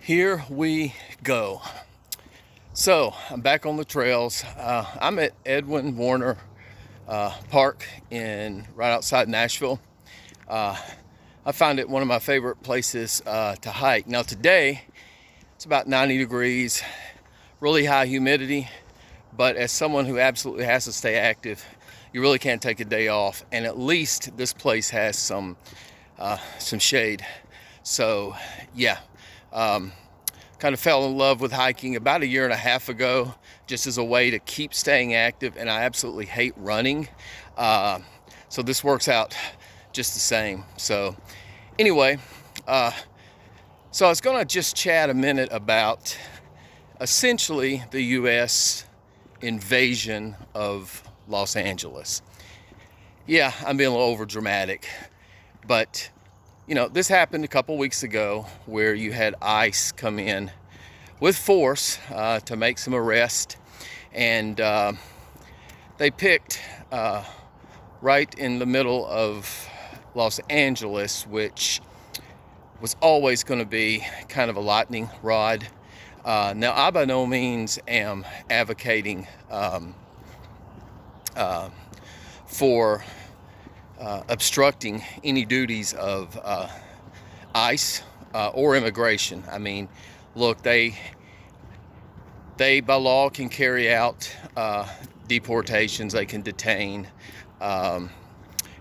Here we go. So I'm back on the trails. I'm at Edwin Warner Park right outside Nashville. I find it one of my favorite places to hike. Now today it's about 90 degrees, really high humidity, but as someone who absolutely has to stay active, you really can't take a day off. And at least this place has some shade. So yeah. Kind of fell in love with hiking about a year and a half ago, just as a way to keep staying active, and I absolutely hate running. So this works out just the same. So anyway, so I was going to just chat a minute about essentially the U.S. invasion of Los Angeles. Yeah, I'm being a little over dramatic, but this happened a couple weeks ago where you had ICE come in with force to make some arrests, and they picked right in the middle of Los Angeles, which was always going to be kind of a lightning rod. Now, I by no means am advocating for obstructing any duties of ICE or immigration. I mean, look, they by law can carry out deportations. They can detain, and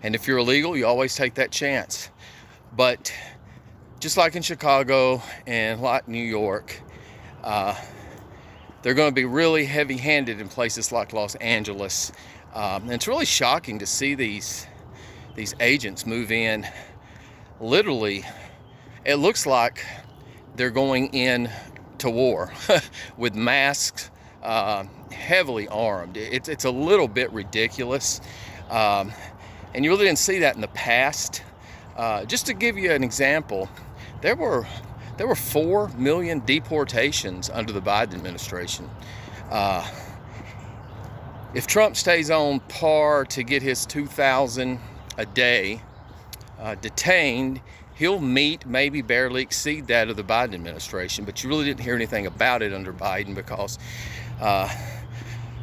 if you're illegal, you always take that chance. But just like in Chicago and like New York, they're going to be really heavy-handed in places like Los Angeles. And it's really shocking to see these agents move in. Literally, it looks like they're going in to war with masks, heavily armed. It's a little bit ridiculous, and you really didn't see that in the past. Just to give you an example, there were 4 million deportations under the Biden administration. If Trump stays on par to get his 2,000 a day detained, he'll meet, maybe barely exceed that of the Biden administration. But you really didn't hear anything about it under Biden because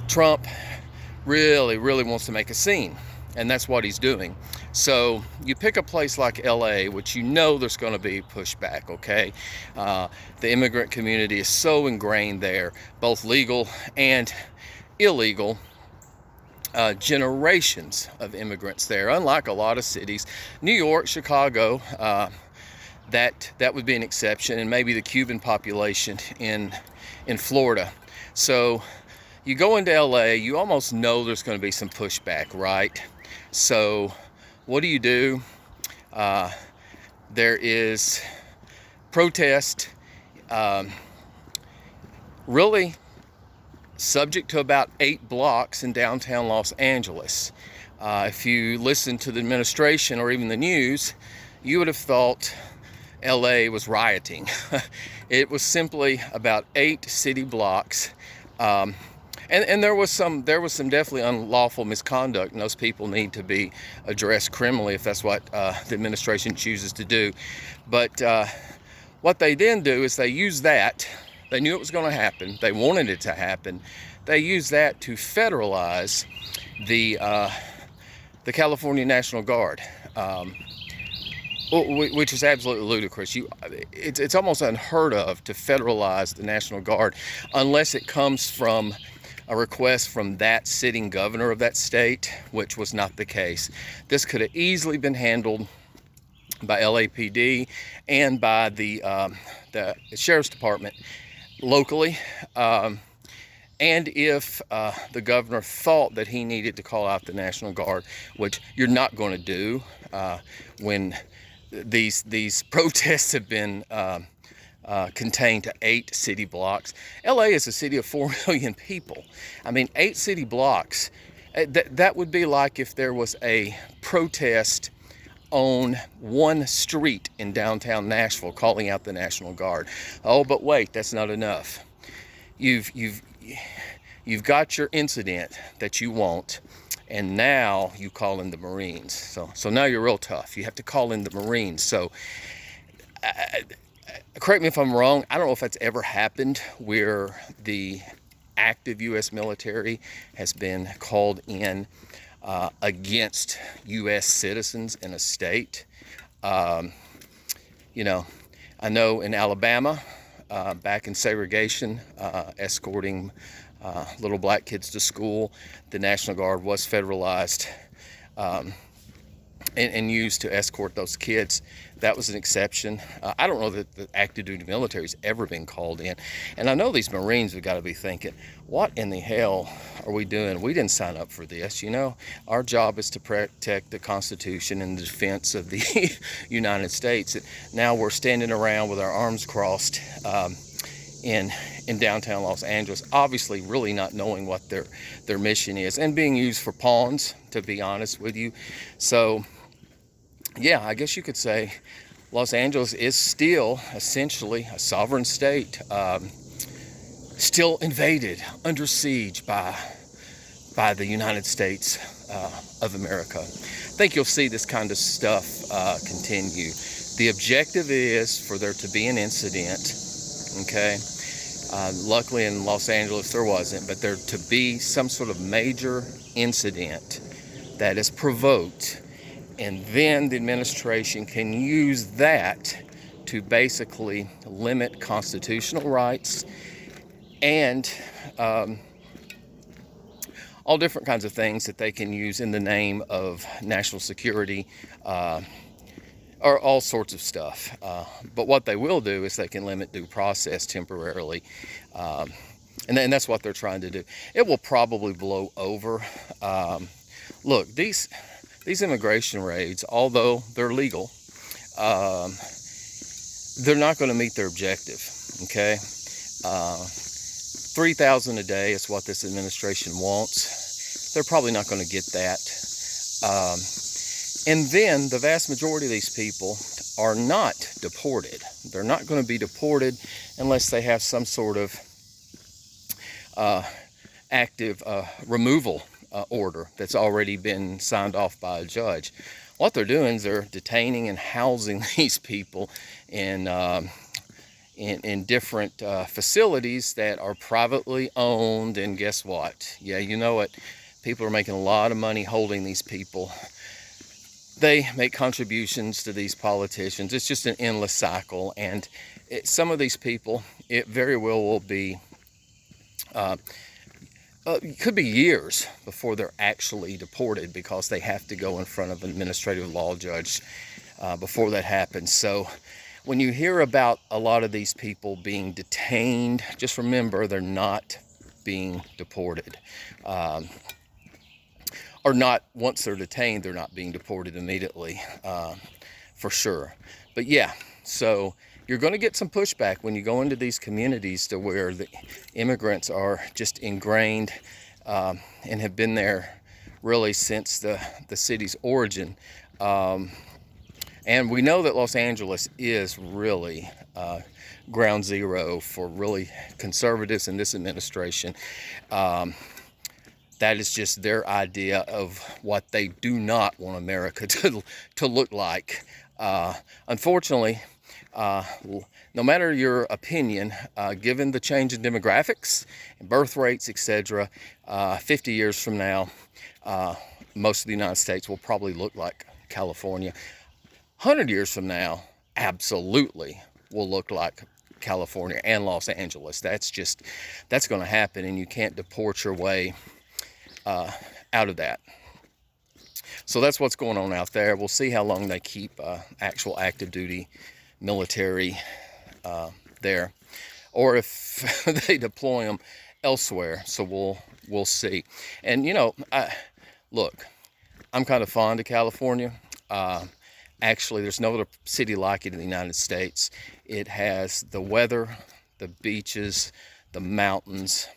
Trump really wants to make a scene, and that's what he's doing. So you pick a place like LA, which there's going to be pushback, okay? The immigrant community is so ingrained there, both legal and illegal. Generations of immigrants there, unlike a lot of cities. New York, Chicago, that would be an exception, and maybe the Cuban population in Florida. So you go into LA, you almost know there's going to be some pushback, right? So what do? There is protest, really subject to about 8 blocks in downtown Los Angeles. If you listen to the administration or even the news, you would have thought LA was rioting. It was simply about 8 city blocks, and there was some definitely unlawful misconduct, and those people need to be addressed criminally if that's what the administration chooses to do. But what they then do is they use that. They knew it was going to happen. They wanted it to happen. They used that to federalize the California National Guard, which is absolutely ludicrous. It's almost unheard of to federalize the National Guard unless it comes from a request from that sitting governor of that state, which was not the case. This could have easily been handled by LAPD and by the Sheriff's Department locally, and if the governor thought that he needed to call out the National Guard, which you're not going to do when these protests have been contained to 8 city blocks. LA is a city of 4 million people. I mean, 8 city blocks, that would be like if there was a protest on one street in downtown Nashville calling out the National Guard. Oh, but wait, that's not enough. You've got your incident that you want, and now you call in the Marines. So now you're real tough. You have to call in the Marines. So correct me if I'm wrong, I don't know if that's ever happened where the active U.S. military has been called in against U.S. citizens in a state. Um, you know, I know in Alabama, back in segregation, escorting little black kids to school, the National Guard was federalized. And used to escort those kids. That was an exception. I don't know that the active duty military has ever been called in. And I know these Marines have got to be thinking, what in the hell are we doing? We didn't sign up for this. Our job is to protect the Constitution and the defense of the United States. Now we're standing around with our arms crossed in downtown Los Angeles, obviously really not knowing what their mission is, and being used for pawns, to be honest with you. So yeah, I guess you could say Los Angeles is still essentially a sovereign state, still invaded, under siege by the United States of America. I think you'll see this kind of stuff continue. The objective is for there to be an incident, okay? Luckily in Los Angeles there wasn't, but there to be some sort of major incident that is provoked, and then the administration can use that to basically limit constitutional rights and all different kinds of things that they can use in the name of national security, or all sorts of stuff. But what they will do is they can limit due process temporarily. And that's what they're trying to do. It will probably blow over. Look, these immigration raids, although they're legal, they're not going to meet their objective, okay? 3,000 a day is what this administration wants. They're probably not going to get that. And then the vast majority of these people are not deported. They're not going to be deported unless they have some sort of active removal order that's already been signed off by a judge. What they're doing is they're detaining and housing these people in different facilities that are privately owned. And guess what? Yeah, you know it. People are making a lot of money holding these people. They make contributions to these politicians. It's just an endless cycle. And some of these people, it very well will be, it could be years before they're actually deported, because they have to go in front of an administrative law judge before that happens. So when you hear about a lot of these people being detained, just remember they're not being deported. Or not, once they're detained, they're not being deported immediately, for sure. But yeah, so you're going to get some pushback when you go into these communities to where the immigrants are just ingrained and have been there really since the city's origin. And we know that Los Angeles is really ground zero for really conservatives in this administration. That is just their idea of what they do not want America to look like. Unfortunately, no matter your opinion, given the change in demographics and birth rates, etc., 50 years from now, most of the United States will probably look like California. 100 years from now, absolutely will look like California and Los Angeles. That's going to happen, and you can't deport your way out of that. So that's what's going on out there. We'll see how long they keep actual active duty military there, or if they deploy them elsewhere. So we'll see. And look, I'm kind of fond of California. Actually, there's no other city like it in the United States. It has the weather, the beaches, the mountains,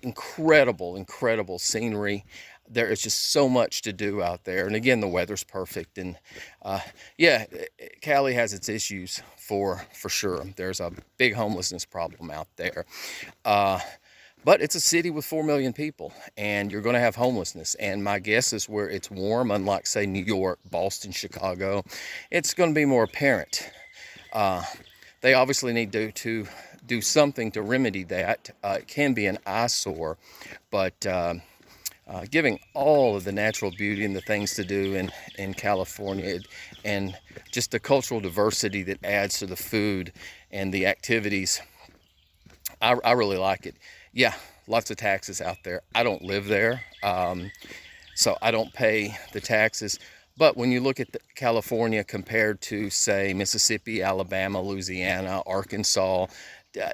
incredible scenery. There is just so much to do out there, and again, the weather's perfect. And yeah, Cali has its issues for sure. There's a big homelessness problem out there, but it's a city with 4 million people, and you're going to have homelessness. And my guess is where it's warm, unlike say New York, Boston, Chicago, it's going to be more apparent. They obviously need to do something to remedy that. It can be an eyesore, but giving all of the natural beauty and the things to do in California, and just the cultural diversity that adds to the food and the activities, I really like it. Yeah, lots of taxes out there. I don't live there, so I don't pay the taxes. But when you look at California compared to, say, Mississippi, Alabama, Louisiana, Arkansas,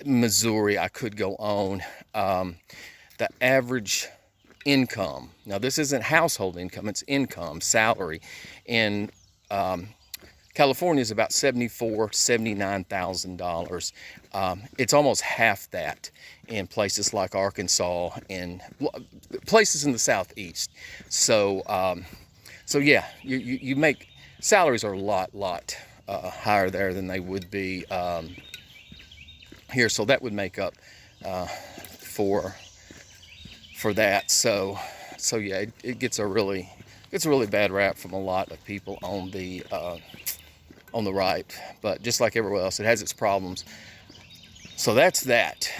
Missouri, I could go on. The average income, now this isn't household income, it's income, salary, in California is about $79,000. It's almost half that in places like Arkansas and places in the southeast. So, so yeah, you make salaries are a lot higher there than they would be here. So that would make up for that. So yeah, it gets a really bad rap from a lot of people on the right, but just like everywhere else, it has its problems. So that's that.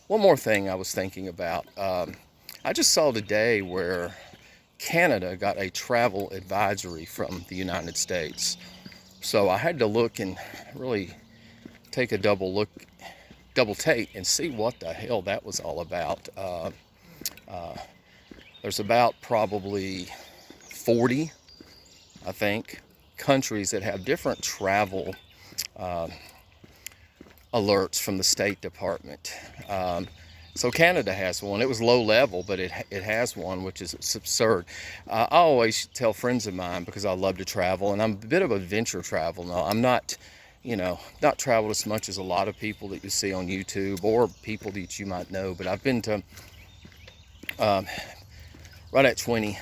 One more thing I was thinking about. I just saw today where Canada got a travel advisory from the United States. So I had to look and really take a double take and see what the hell that was all about. There's about probably 40, I think, countries that have different travel alerts from the State Department. So Canada has one. It was low level, but it has one, which is absurd. I always tell friends of mine, because I love to travel, and I'm a bit of a venture travel now. I'm not, not traveled as much as a lot of people that you see on YouTube or people that you might know, but I've been to right at 20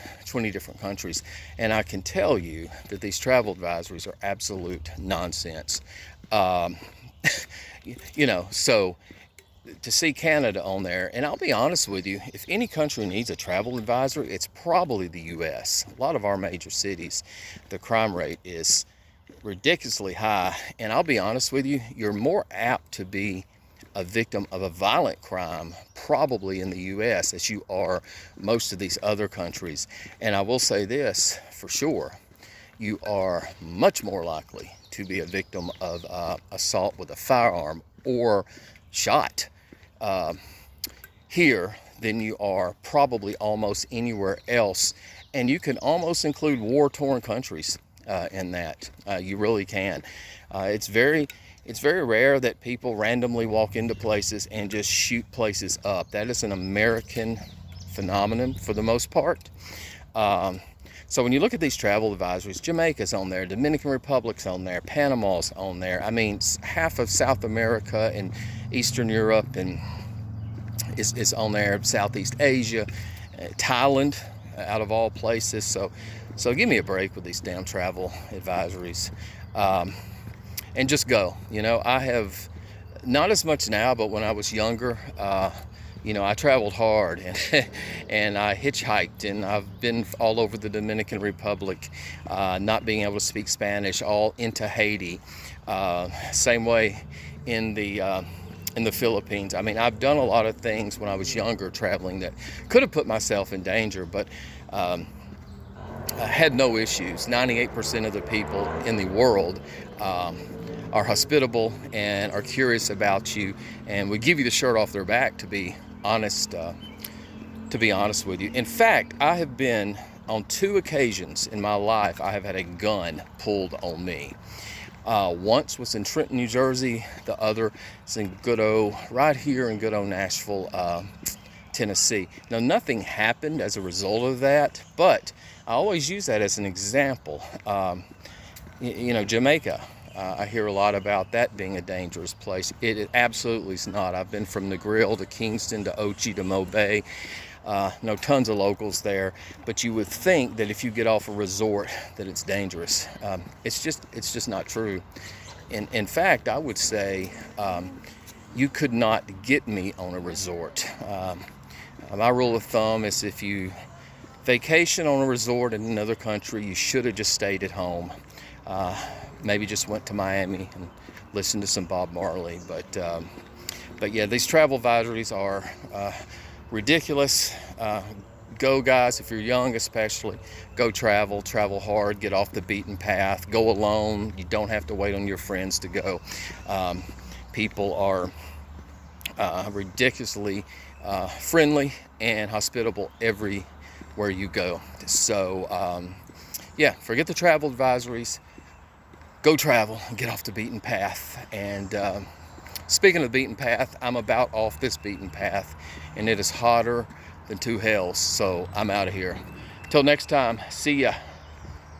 different countries, and I can tell you that these travel advisories are absolute nonsense. So to see Canada on there, and I'll be honest with you, if any country needs a travel advisory, it's probably the US. A lot of our major cities, the crime rate is ridiculously high, and I'll be honest with you, you're more apt to be a victim of a violent crime probably in the US as you are most of these other countries. And I will say this for sure, you are much more likely to be a victim of assault with a firearm or shot here than you are probably almost anywhere else. And you can almost include war-torn countries in that. You really can. It's very rare that people randomly walk into places and just shoot places up. That is an American phenomenon for the most part. So when you look at these travel advisories, Jamaica's on there, Dominican Republic's on there, Panama's on there. I mean, half of South America and Eastern Europe and is on there, Southeast Asia, Thailand, out of all places. So give me a break with these damn travel advisories. And just go. I have, not as much now, but when I was younger, I traveled hard and I hitchhiked, and I've been all over the Dominican Republic, not being able to speak Spanish, all into Haiti. Same way in the Philippines. I mean, I've done a lot of things when I was younger traveling that could have put myself in danger, but I had no issues. 98% of the people in the world are hospitable and are curious about you and would give you the shirt off their back, to be honest with you. In fact, I have been on 2 occasions in my life, I have had a gun pulled on me. Once was in Trenton, New Jersey. The other is in right here in good old Nashville, Tennessee. Now, nothing happened as a result of that, but I always use that as an example. Jamaica. I hear a lot about that being a dangerous place. It absolutely is not. I've been from Negril to Kingston to Ochi to Mobay. Know tons of locals there, but you would think that if you get off a resort that it's dangerous. It's just not true. In fact, I would say you could not get me on a resort. My rule of thumb is if you vacation on a resort in another country, you should have just stayed at home. maybe just went to Miami and listened to some Bob Marley. But yeah, these travel advisories are ridiculous. Go, guys, if you're young especially, go travel hard, get off the beaten path, go alone. You don't have to wait on your friends to go. People are ridiculously friendly and hospitable everywhere you go. So yeah, forget the travel advisories, go travel and get off the beaten path. And speaking of the beaten path, I'm about off this beaten path, and it is hotter than two hells. So I'm out of here. Till next time, see ya.